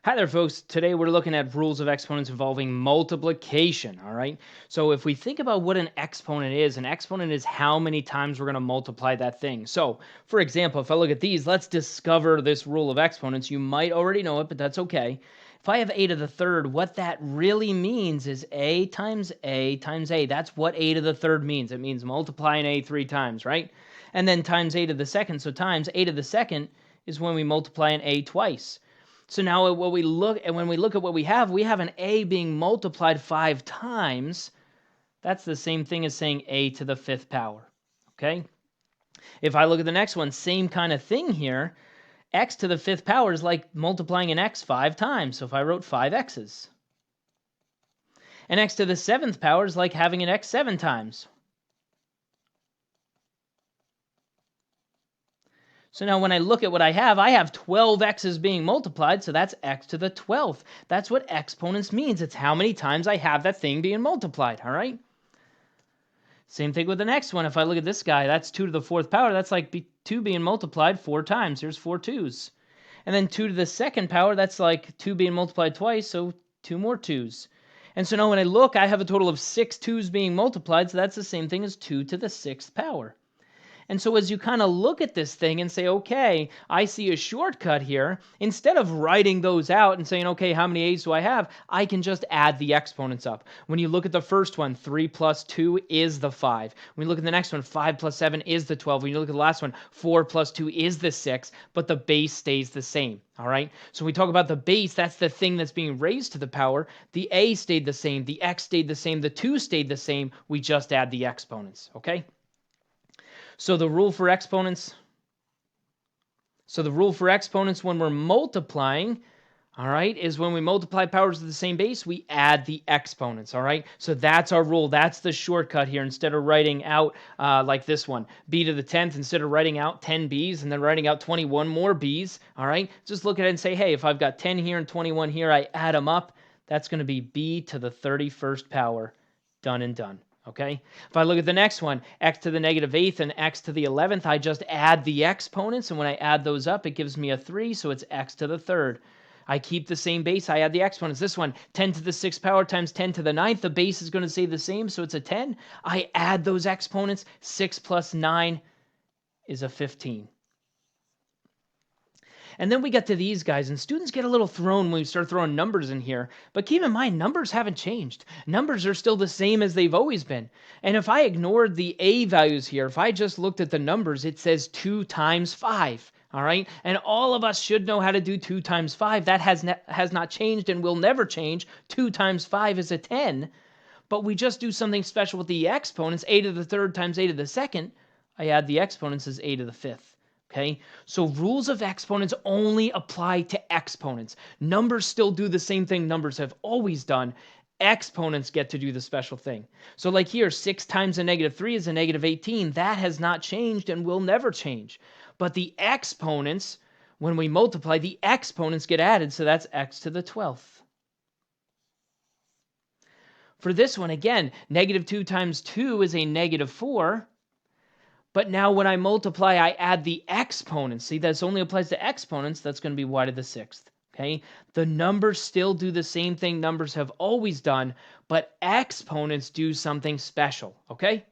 Hi there, folks. Today we're looking at rules of exponents involving multiplication, all right? So if we think about what an exponent is how many times we're going to multiply that thing. So, for example, if I look at these, let's discover this rule of exponents. You might already know it, but that's okay. If I have a to the third, what that really means is a times a times a. That's what a to the third means. It means multiplying a 3 times, right? And then times a to the second. So times a to the second is when we multiply an a twice. So now when we look at what we have an a being multiplied 5 times. That's the same thing as saying a to the 5th power. Okay? If I look at the next one, same kind of thing here. X to the 5th power is like multiplying an x 5 times. So if I wrote 5x's. And x to the 7th power is like having an x 7 times. So now when I look at what I have 12 x's being multiplied, so that's x to the 12th. That's what exponents means. It's how many times I have that thing being multiplied, all right? Same thing with the next one. If I look at this guy, that's 2 to the 4th power. That's like 2 being multiplied 4 times. Here's 4 2's. And then 2 to the 2nd power, that's like 2 being multiplied twice, so 2 more 2's. And so now when I look, I have a total of 6 2's being multiplied, so that's the same thing as 2 to the 6th power. And so as you kind of look at this thing and say, okay, I see a shortcut here, instead of writing those out and saying, okay, how many a's do I have? I can just add the exponents up. When you look at the first one, 3 plus 2 is the 5. When you look at the next one, 5 plus 7 is the 12. When you look at the last one, 4 plus 2 is the 6, but the base stays the same. All right? So when we talk about the base, that's the thing that's being raised to the power. The a stayed the same, the x stayed the same, the 2 stayed the same. We just add the exponents, okay? So the rule for exponents when we're multiplying, all right, is when we multiply powers of the same base, we add the exponents, all right? So that's our rule. That's the shortcut here. Instead of writing out like this one, b to the 10th, instead of writing out 10 b's and then writing out 21 more b's, all right? Just look at it and say, hey, if I've got 10 here and 21 here, I add them up. That's going to be b to the 31st power, done and done. Okay, if I look at the next one, x to the negative 8th and x to the 11th, I just add the exponents, and when I add those up, it gives me a 3, so it's x to the 3rd. I keep the same base, I add the exponents. This one, 10 to the 6th power times 10 to the 9th, the base is going to stay the same, so it's a 10. I add those exponents, 6 plus 9 is a 15. And then we get to these guys, and students get a little thrown when we start throwing numbers in here. But keep in mind, numbers haven't changed. Numbers are still the same as they've always been. And if I ignored the a values here, if I just looked at the numbers, it says 2 times 5. All right? And all of us should know how to do 2 times 5. That has not changed and will never change. 2 times 5 is a 10. But we just do something special with the exponents. A to the 3rd times a to the 2nd. I add the exponents as a to the 5th. Okay, so rules of exponents only apply to exponents. Numbers still do the same thing numbers have always done. Exponents get to do the special thing. So like here, 6 times a negative 3 is a negative 18. That has not changed and will never change. But the exponents, when we multiply, the exponents get added, so that's x to the 12th. For this one, again, negative 2 times 2 is a negative 4. But now when I multiply, I add the exponents. See, this only applies to exponents. That's going to be y to the 6th. Okay? The numbers still do the same thing numbers have always done, but exponents do something special. Okay?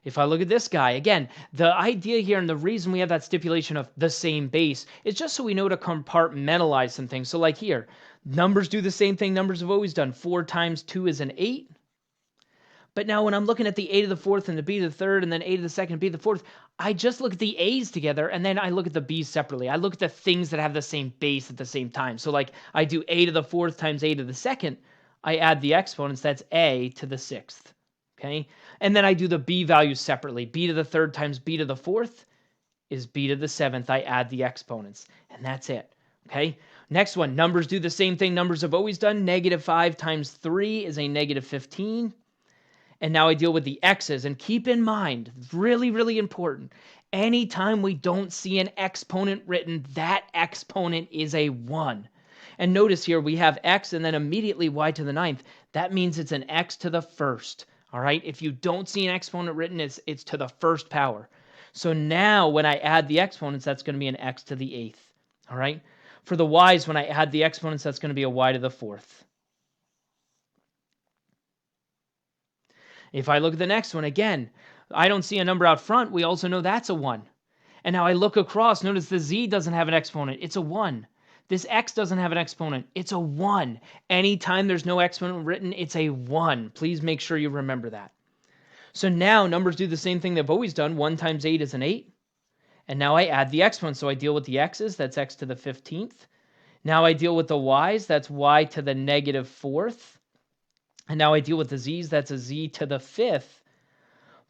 If I look at this guy, again, the idea here and the reason we have that stipulation of the same base is just so we know to compartmentalize some things. So like here, numbers do the same thing numbers have always done. 4 times 2 is an 8. But now when I'm looking at the a to the 4th and the b to the 3rd and then a to the 2nd and b to the 4th, I just look at the a's together and then I look at the b's separately. I look at the things that have the same base at the same time. So like I do a to the 4th times a to the 2nd. I add the exponents. That's a to the 6th. Okay? And then I do the b values separately. B to the 3rd times b to the 4th is b to the 7th. I add the exponents. And that's it. Okay? Next one, numbers do the same thing numbers have always done. Negative 5 times 3 is a negative 15. And now I deal with the x's. And keep in mind, really, really important, anytime we don't see an exponent written, that exponent is a 1. And notice here we have x and then immediately y to the 9th. That means it's an x to the 1st. All right? If you don't see an exponent written, it's to the 1st power. So now when I add the exponents, that's going to be an x to the 8th. All right. For the y's, when I add the exponents, that's going to be a y to the fourth. If I look at the next one, again, I don't see a number out front. We also know that's a 1. And now I look across. Notice the z doesn't have an exponent. It's a 1. This x doesn't have an exponent. It's a 1. Anytime there's no exponent written, it's a 1. Please make sure you remember that. So now numbers do the same thing they've always done. 1 times 8 is an 8. And now I add the exponents. So I deal with the x's. That's x to the 15th. Now I deal with the y's. That's y to the negative 4th. And now I deal with the z's. That's a z to the 5th.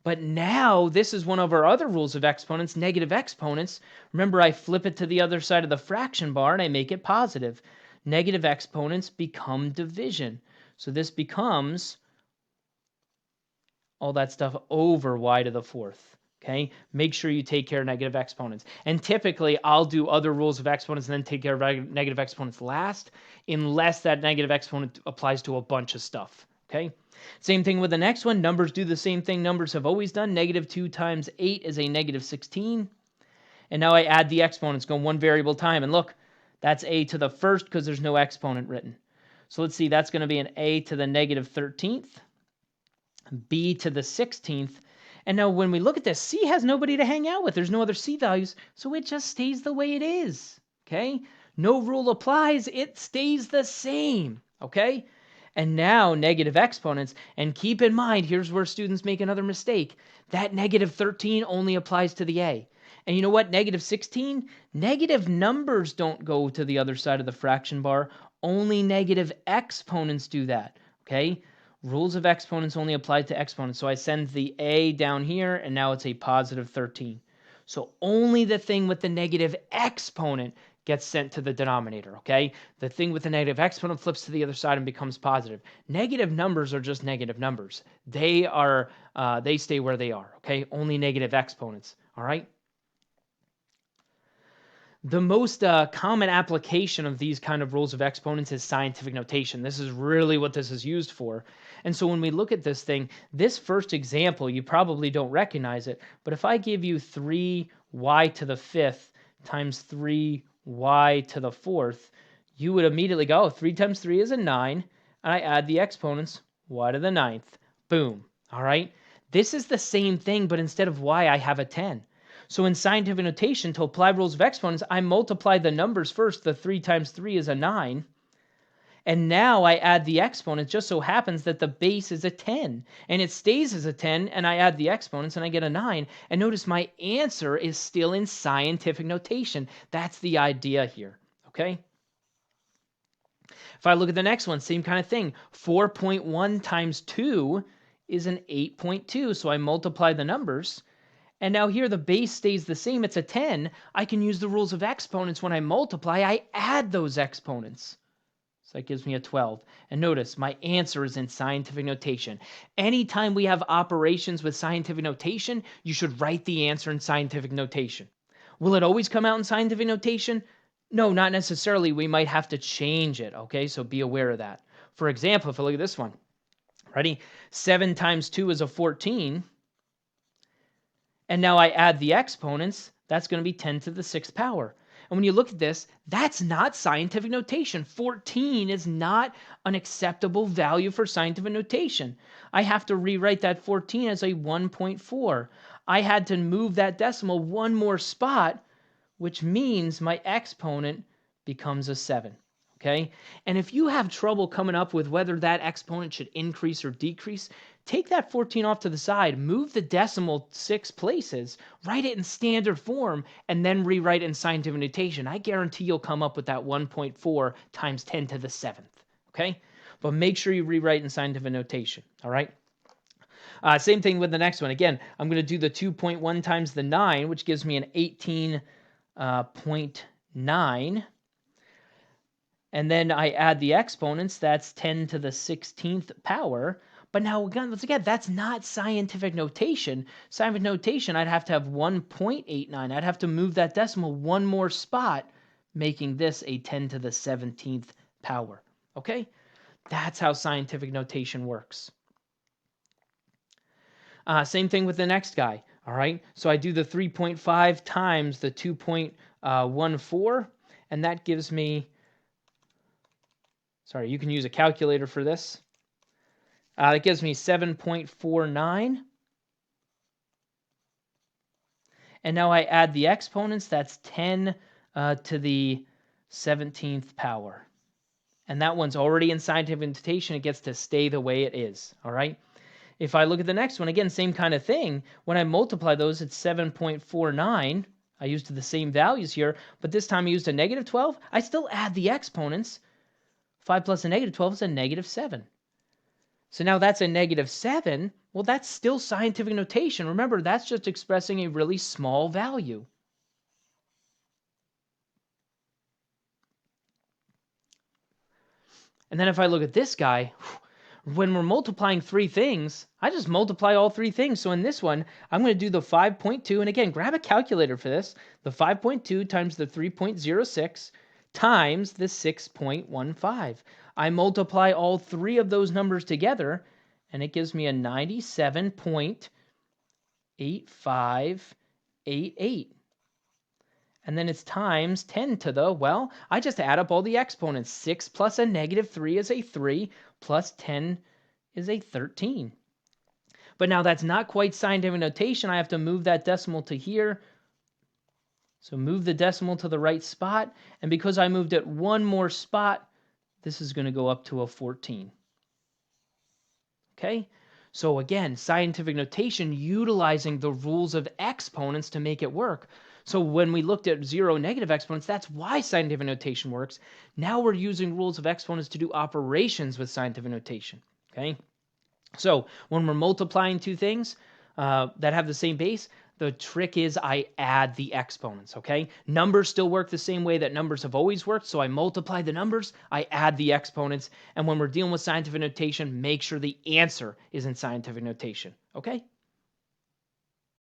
But now this is one of our other rules of exponents, negative exponents. Remember, I flip it to the other side of the fraction bar and I make it positive. Negative exponents become division. So this becomes all that stuff over y to the 4th. Okay, make sure you take care of negative exponents. And typically, I'll do other rules of exponents and then take care of negative exponents last, unless that negative exponent applies to a bunch of stuff. Okay, same thing with the next one. Numbers do the same thing numbers have always done. Negative 2 times 8 is a negative 16. And now I add the exponents, go one variable time. And look, that's a to the first because there's no exponent written. So let's see, that's going to be an a to the negative 13th, b to the 16th. And now when we look at this, c has nobody to hang out with. There's no other c values, so it just stays the way it is. Okay? No rule applies. It stays the same. Okay? And now negative exponents. And keep in mind, here's where students make another mistake. That negative 13 only applies to the a. And you know what? Negative 16? Negative numbers don't go to the other side of the fraction bar. Only negative exponents do that. Okay? Rules of exponents only apply to exponents. So I send the a down here, and now it's a positive 13. So only the thing with the negative exponent gets sent to the denominator, okay? The thing with the negative exponent flips to the other side and becomes positive. Negative numbers are just negative numbers. They stay where they are, okay? Only negative exponents, all right? The most common application of these kind of rules of exponents is scientific notation. This is really what this is used for. And so when we look at this thing, this first example, you probably don't recognize it, but if I give you 3y to the 5th times 3y to the 4th, you would immediately go, oh, 3 times 3 is a 9, and I add the exponents, y to the 9th. Boom. All right? This is the same thing, but instead of y, I have a 10. So in scientific notation, to apply rules of exponents, I multiply the numbers first. The 3 times 3 is a 9. And now I add the exponent. It just so happens that the base is a 10. And it stays as a 10, and I add the exponents, and I get a 9. And notice my answer is still in scientific notation. That's the idea here, okay? If I look at the next one, same kind of thing. 4.1 times 2 is an 8.2. So I multiply the numbers. And now here the base stays the same. It's a 10. I can use the rules of exponents. When I multiply, I add those exponents. So that gives me a 12. And notice my answer is in scientific notation. Anytime we have operations with scientific notation, you should write the answer in scientific notation. Will it always come out in scientific notation? No, not necessarily. We might have to change it, okay? So be aware of that. For example, if I look at this one, ready? 7 times 2 is a 14. And now I add the exponents, that's going to be 10 to the 6th power. And when you look at this, that's not scientific notation. 14 is not an acceptable value for scientific notation. I have to rewrite that 14 as a 1.4. I had to move that decimal one more spot, which means my exponent becomes a 7. Okay? And if you have trouble coming up with whether that exponent should increase or decrease, take that 14 off to the side, move the decimal 6 places, write it in standard form, and then rewrite it in scientific notation. I guarantee you'll come up with that 1.4 times 10 to the 7th. Okay? But make sure you rewrite in scientific notation. All right? Same thing with the next one. Again, I'm going to do the 2.1 times the 9, which gives me an 18.9. And then I add the exponents. That's 10 to the 16th power. But now, once again, that's not scientific notation. Scientific notation, I'd have to have 1.89. I'd have to move that decimal one more spot, making this a 10 to the 17th power. Okay? That's how scientific notation works. Same thing with the next guy. All right? So I do the 3.5 times the 2.14. and that gives me, sorry, you can use a calculator for this. It gives me 7.49. And now I add the exponents. That's 10 to the 17th power. And that one's already in scientific notation. It gets to stay the way it is. All right. If I look at the next one, again, same kind of thing. When I multiply those, it's 7.49. I used the same values here, but this time I used a negative 12. I still add the exponents. 5 plus a negative 12 is a negative 7. So now that's a negative 7. Well, that's still scientific notation. Remember, that's just expressing a really small value. And then if I look at this guy, when we're multiplying three things, I just multiply all three things. So in this one, I'm going to do the 5.2. And again, grab a calculator for this. The 5.2 times the 3.06 times the 6.15. I multiply all three of those numbers together, and it gives me a 97.8588. And then it's times 10 to the, well, I just add up all the exponents. 6 plus a negative 3 is a 3, plus 10 is a 13. But now that's not quite scientific notation. I have to move that decimal to here. So move the decimal to the right spot. And because I moved it one more spot, this is going to go up to a 14. Okay? So again, scientific notation utilizing the rules of exponents to make it work. So when we looked at zero negative exponents, that's why scientific notation works. Now we're using rules of exponents to do operations with scientific notation. Okay? So when we're multiplying two things that have the same base, the trick is I add the exponents, okay? Numbers still work the same way that numbers have always worked, so I multiply the numbers, I add the exponents, and when we're dealing with scientific notation, make sure the answer is in scientific notation, okay?